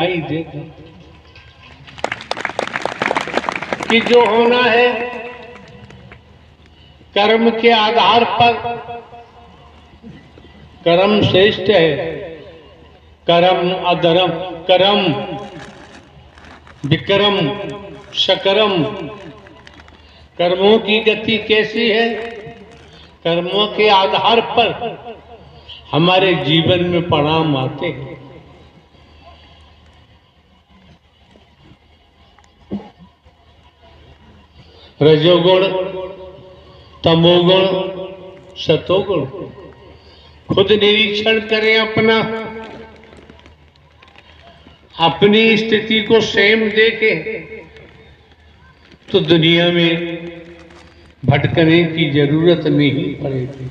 दिखाई देगा कि जो होना है कर्म के आधार पर कर्म श्रेष्ठ है, कर्म अधर्म, कर्म विक्रम शकरम। कर्मों की गति कैसी है? कर्मों के आधार पर हमारे जीवन में परिणाम आते हैं। रजोगुण, तमोगुण, सतोगुण। खुद निरीक्षण करें अपनी स्थिति को स्वयं देखें तो दुनिया में भटकने की जरूरत नहीं पड़ेगी।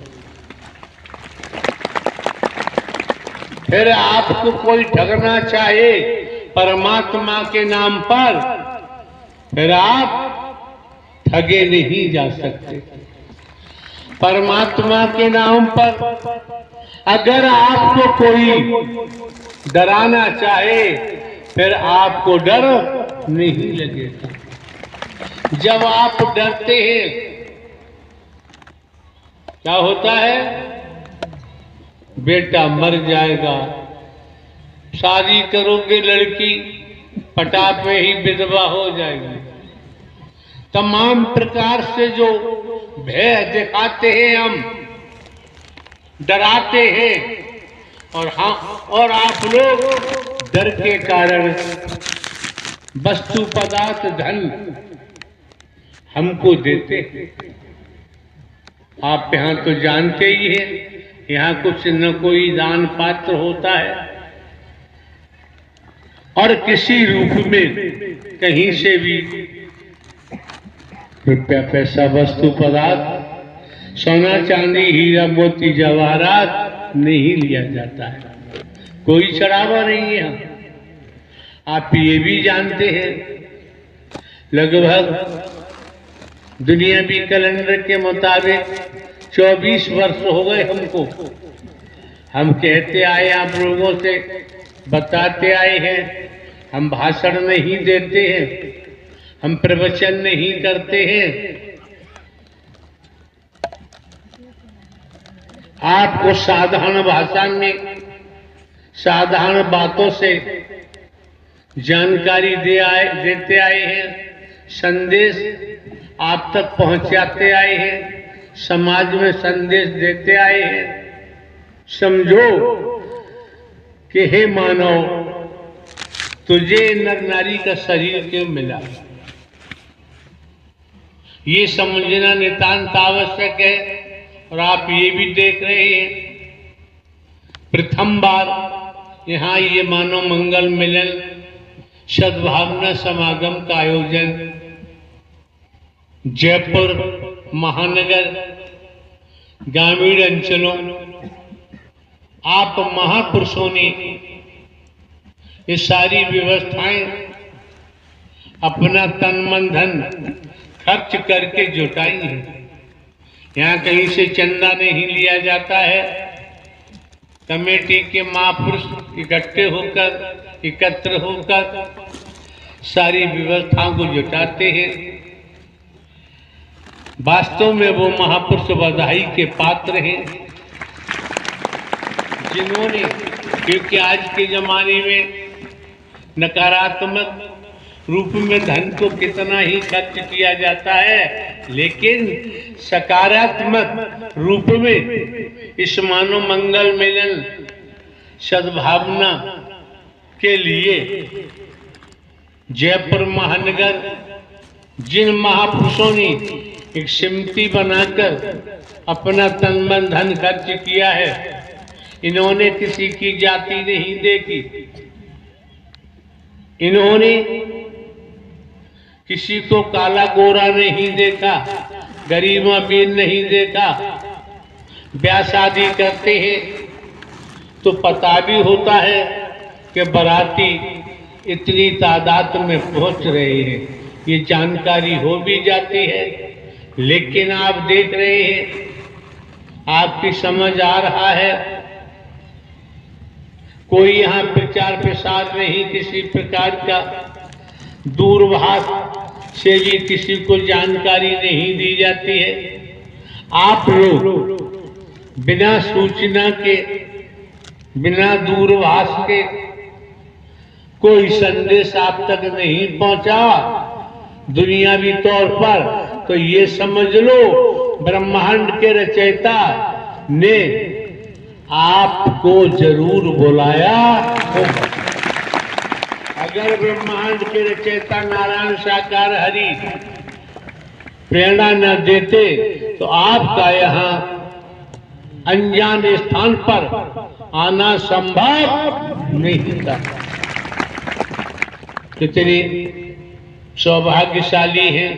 फिर आपको कोई ठगना चाहे परमात्मा के नाम पर, फिर आप ठगे नहीं जा सकते। परमात्मा के नाम पर अगर आपको कोई डराना चाहे, फिर आपको डर नहीं लगेगा। जब आप डरते हैं क्या होता है? बेटा मर जाएगा, शादी करोगे लड़की पटाप में ही विधवा हो जाएगी। तमाम प्रकार से जो भय दिखाते हैं, हम डराते हैं और आप लोग डर के कारण वस्तु पदार्थ धन हमको देते हैं। आप यहाँ तो जानते ही हैं, यहाँ कुछ न कोई दान पात्र होता है और किसी रूप में कहीं से भी रुपया पैसा वस्तु पदार्थ सोना चांदी हीरा मोती जवाहरात नहीं लिया जाता है। कोई चढ़ावा नहीं है। आप ये भी जानते हैं लगभग दुनियावी कैलेंडर के मुताबिक 24 वर्ष हो गए हमको। हम कहते आए, आप लोगों से बताते आए हैं, हम भाषण नहीं देते हैं, हम प्रवचन नहीं करते हैं। आपको साधारण भाषा में साधारण बातों से जानकारी देते आए हैं, संदेश आप तक पहुंचाते आए हैं, समाज में संदेश देते आए हैं। समझो कि हे मानव, तुझे नर नारी का शरीर क्यों मिला, ये समझना नितांत आवश्यक है। और आप ये भी देख रहे हैं, प्रथम बार यहाँ ये मानव मंगल मिलन सद्भावना समागम का आयोजन जयपुर महानगर ग्रामीण अंचलों आप महापुरुषों ने ये सारी व्यवस्थाएं अपना तन मन धन खर्च करके जुटाई हैं। यहाँ कहीं से चंदा नहीं लिया जाता है। कमेटी के महापुरुष इकट्ठे होकर एकत्र होकर सारी व्यवस्थाओं को जुटाते हैं। वास्तव में वो महापुरुष बधाई के पात्र हैं जिन्होंने, क्योंकि आज के जमाने में नकारात्मक रूप में धन को कितना ही खर्च किया जाता है, लेकिन सकारात्मक रूप में इस मानव मंगल मिलन सद्भावना के लिए जयपुर महानगर जिन महापुरुषों ने एक समिति बनाकर अपना तन मन धन खर्च किया है, इन्होंने किसी की जाति नहीं देखी, इन्होंने किसी को काला गोरा नहीं देखा, गरीब अमीर नहीं देखा। ब्याह शादी करते हैं तो पता भी होता है कि बाराती इतनी तादाद में पहुंच रहे हैं, ये जानकारी हो भी जाती है। लेकिन आप देख रहे हैं, आपकी समझ आ रहा है कोई यहाँ प्रचार प्रसार नहीं, किसी प्रकार का दूरभाष से भी किसी को जानकारी नहीं दी जाती है। आप लोग बिना सूचना के, बिना दूरभाष के कोई संदेश आप तक नहीं पहुंचा दुनियावी तौर पर, तो ये समझ लो ब्रह्मांड के रचयिता ने आपको जरूर बुलाया होगा। अगर ब्रह्मांड के रचयिता नारायण साकार हरि प्रेरणा न देते तो आपका यहाँ अनजान स्थान पर आना संभव नहीं था। कितने सौभाग्यशाली हैं,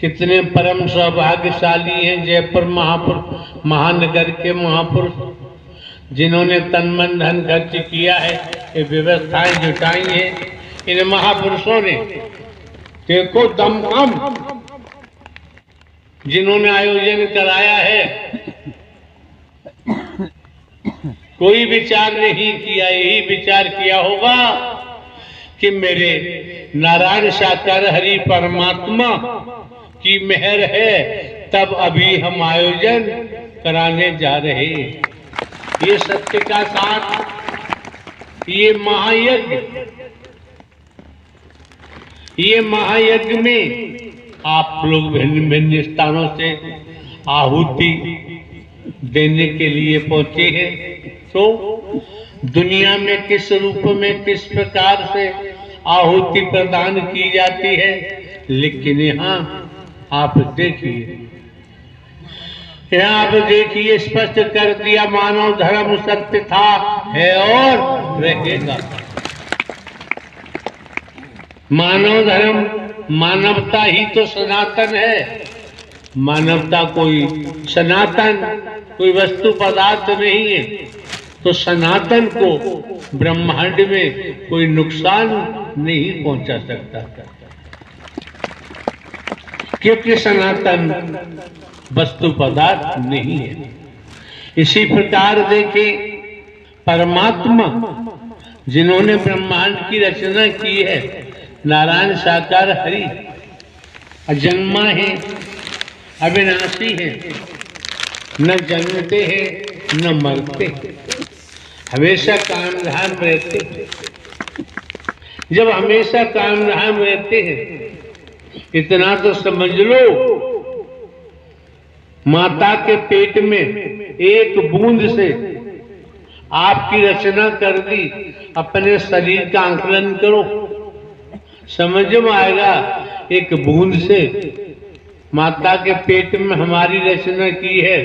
कितने परम सौभाग्यशाली हैं जयपुर महानगर के महापुरुष जिन्होंने तन मन धन खर्च किया है, ये व्यवस्थाएं जुटाई हैं। इन महापुरुषों ने देखो दमखम जिन्होंने आयोजन कराया है, कोई विचार नहीं किया, यही विचार किया होगा कि मेरे नारायण साकार हरि परमात्मा की मेहर है, तब अभी हम आयोजन कराने जा रहे हैं। ये सत्य का साथ, ये महायज्ञ में आप लोग भिन्न भिन्न स्थानों से आहुति देने के लिए पहुंचे हैं। तो दुनिया में किस रूप में, किस प्रकार से आहुति प्रदान की जाती है, लेकिन यहाँ आप देखिए, यहाँ आप देखिए स्पष्ट कर दिया, मानव धर्म सत्य था, है और रहेगा। मानव धर्म, मानवता ही तो सनातन है। मानवता कोई सनातन, कोई वस्तु पदार्थ नहीं है। तो सनातन को ब्रह्मांड में कोई नुकसान नहीं पहुंचा सकता, क्योंकि सनातन वस्तु पदार्थ नहीं है। इसी प्रकार देखे परमात्मा जिन्होंने ब्रह्मांड की रचना की है, नारायण साकार हरि अजन्मा है, अविनाशी है, न जन्मते हैं न मरते, हमेशा कायम धाम रहते हैं। जब हमेशा कायम धाम रहते हैं, इतना तो समझ लो, माता के पेट में एक बूंद से आपकी रचना कर दी। अपने शरीर का आंकलन करो, समझ में आएगा। एक बूंद से माता के पेट में हमारी रचना की है।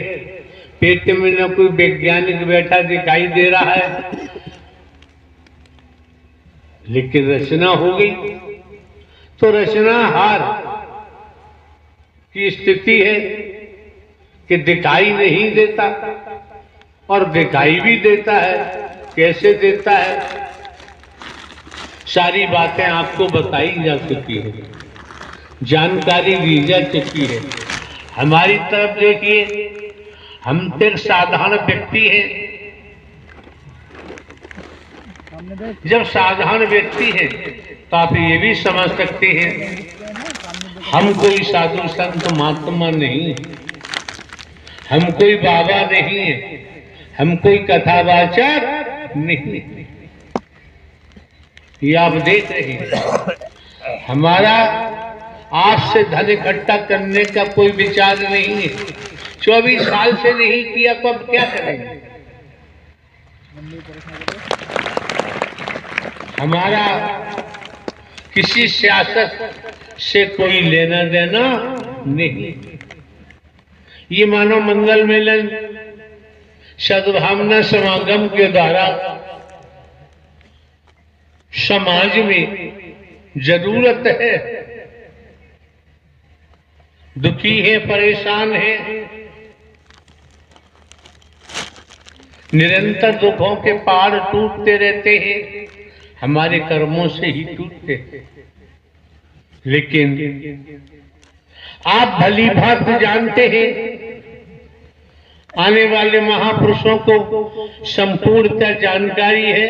पेट में न कोई वैज्ञानिक बैठा दिखाई दे रहा है, लेकिन रचना हो गई। तो रचनाहार की स्थिति है कि दिखाई नहीं देता और दिखाई भी देता है। कैसे देता है, सारी बातें आपको बताई जा चुकी है, जानकारी दी जा चुकी है। हमारी तरफ देखिए, हम तो एक साधारण व्यक्ति हैं। जब साधारण व्यक्ति हैं तो आप ये भी समझ सकते हैं, हम कोई साधु संत महात्मा नहीं, हम कोई बाबा नहीं है, हम कोई कथावाचक नहीं। ये आप देख रहे हैं, हमारा आज से धन इकट्ठा करने का कोई विचार नहीं है। 24 साल से नहीं किया तो अब क्या करेंगे। हमारा किसी सियासत से कोई लेना देना नहीं। ये मानव मंगल मेलन सद्भावना समागम के द्वारा समाज में जरूरत है, दुखी है, परेशान है, निरंतर दुखों के पहाड़ टूटते रहते हैं, हमारे कर्मों से ही टूटते हैं। लेकिन आप भली भांति जानते हैं, आने वाले महापुरुषों को संपूर्णतः जानकारी है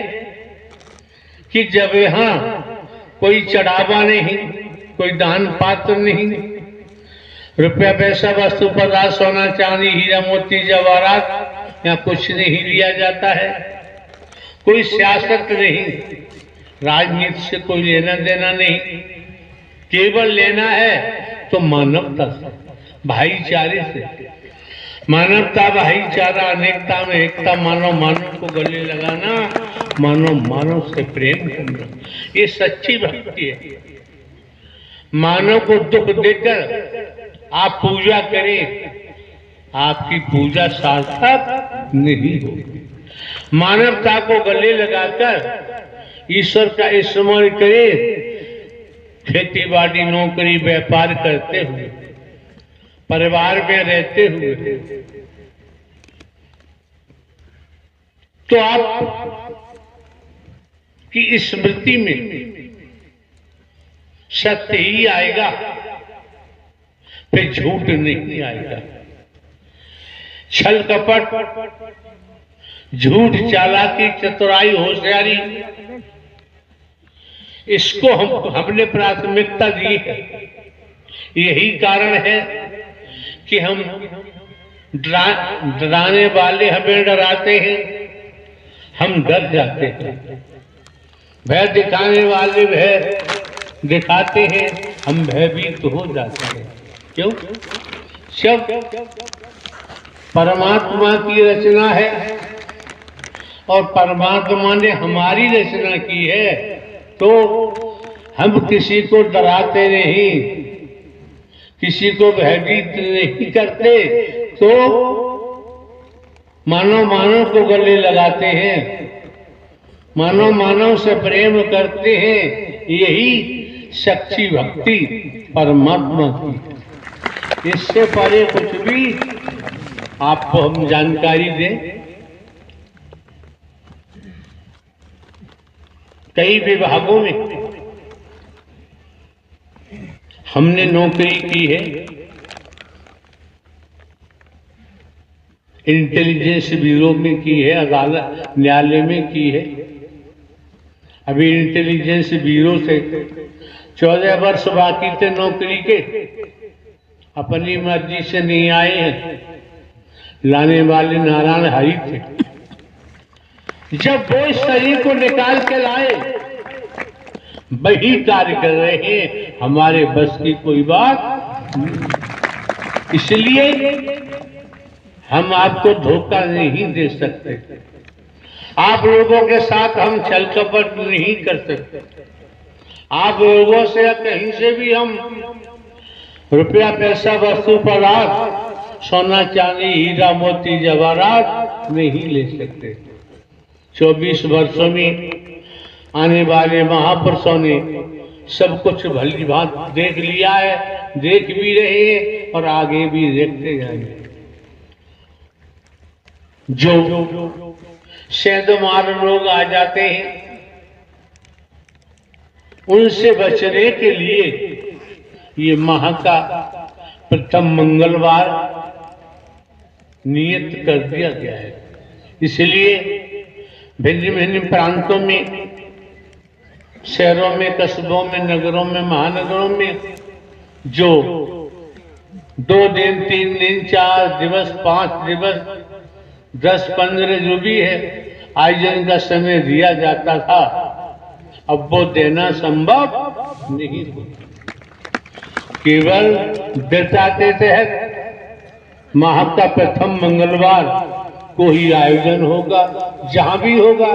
कि जब यहाँ कोई चढ़ावा नहीं, कोई दान पात्र नहीं, रुपया पैसा वस्तु पदार्थ सोना चांदी हीरा मोती जवाहरात यहाँ कुछ नहीं लिया जाता है। कोई सियासत नहीं, राजनीति से कोई लेना देना नहीं, केवल लेना है तो मानवता से, भाईचारे से। मानवता भाईचारा अनेकता में एकता, मानव मानव को गले लगाना, मानव मानव से प्रेम करना, ये सच्ची भक्ति है। मानव को दुख देकर आप पूजा करें, आपकी पूजा सार्थक नहीं होगी। मानवता को गले लगाकर ईश्वर का स्मरण करें, खेती बाड़ी नौकरी व्यापार करते हुए, परिवार में रहते हुए, तो आप की स्मृति में सत्य ही आएगा, फिर झूठ नहीं आएगा। छल कपट, झूठ, चालाकी, चतुराई, होशियारी, इसको हमने प्राथमिकता दी है। यही कारण है कि हम डराने वाले हमें डराते हैं, हम डर जाते हैं। भय दिखाने वाले भय दिखाते हैं, हम भयभीत हो जाते हैं। क्यों? सब परमात्मा की रचना है और परमात्मा ने हमारी रचना की है, तो हम किसी को डराते नहीं, किसी को भयभीत नहीं करते, तो मानव मानव को गले लगाते हैं, मानव मानव से प्रेम करते हैं। यही सच्ची भक्ति परमात्मा की। इससे परे कुछ भी आपको हम जानकारी दें। कई विभागों में हमने नौकरी की है, इंटेलिजेंस ब्यूरो में की है, अदालत न्यायालय में की है। अभी इंटेलिजेंस ब्यूरो से 14 वर्ष बाकी थे नौकरी के, अपनी मर्जी से नहीं आए हैं, लाने वाले नारायण हरि थे। जब वो शरीर को निकाल के लाए, वही कार्य कर रहे हैं, हमारे बस की कोई बात नहीं। इसलिए हम आपको धोखा नहीं दे सकते, आप लोगों के साथ हम छल कपट नहीं कर सकते। आप लोगों से कहीं से भी हम रुपया पैसा वस्तु पदार्थ सोना चांदी हीरा मोती जवाहरात नहीं ले सकते। 24 वर्षों में आने वाले महापुरुषों ने सब कुछ भली भांति देख लिया है, देख भी रहे हैं और आगे भी देखते जाएंगे। जो शैदमार लोग आ जाते हैं, उनसे बचने के लिए ये माह का प्रथम मंगलवार नियत कर दिया गया है। इसलिए भिन्न भिन्न प्रांतों में, शहरों में, कस्बों में, नगरों में, महानगरों में जो 2 दिन 3 दिन 4 दिवस 5 दिवस 10-15 जो भी है आयोजन का समय दिया जाता था, अब वो देना संभव नहीं होता। केवल दृढ़ता के तहत माह का प्रथम मंगलवार को ही आयोजन होगा। जहां भी होगा,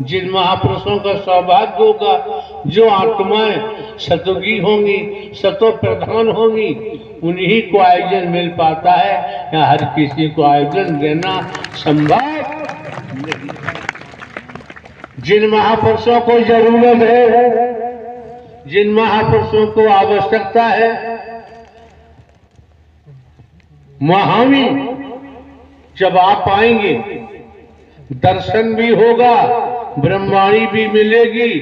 जिन महापुरुषों का सौभाग्य होगा, जो आत्माएं सतोगी होंगी, सतो प्रधान होंगी, उन्हीं को आयोजन मिल पाता है। या हर किसी को आयोजन देना संभव नहीं। जिन महापुरुषों को जरूरत है, जिन महापुरुषों को आवश्यकता है, वहां भी जब आप आएंगे दर्शन भी होगा, ब्रह्मवाणी भी मिलेगी,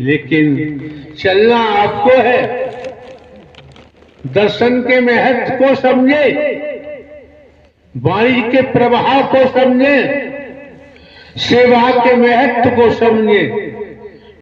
लेकिन चलना आपको है। दर्शन के महत्व को समझे, वाणी के प्रभाव को समझे, सेवा के महत्व को समझे।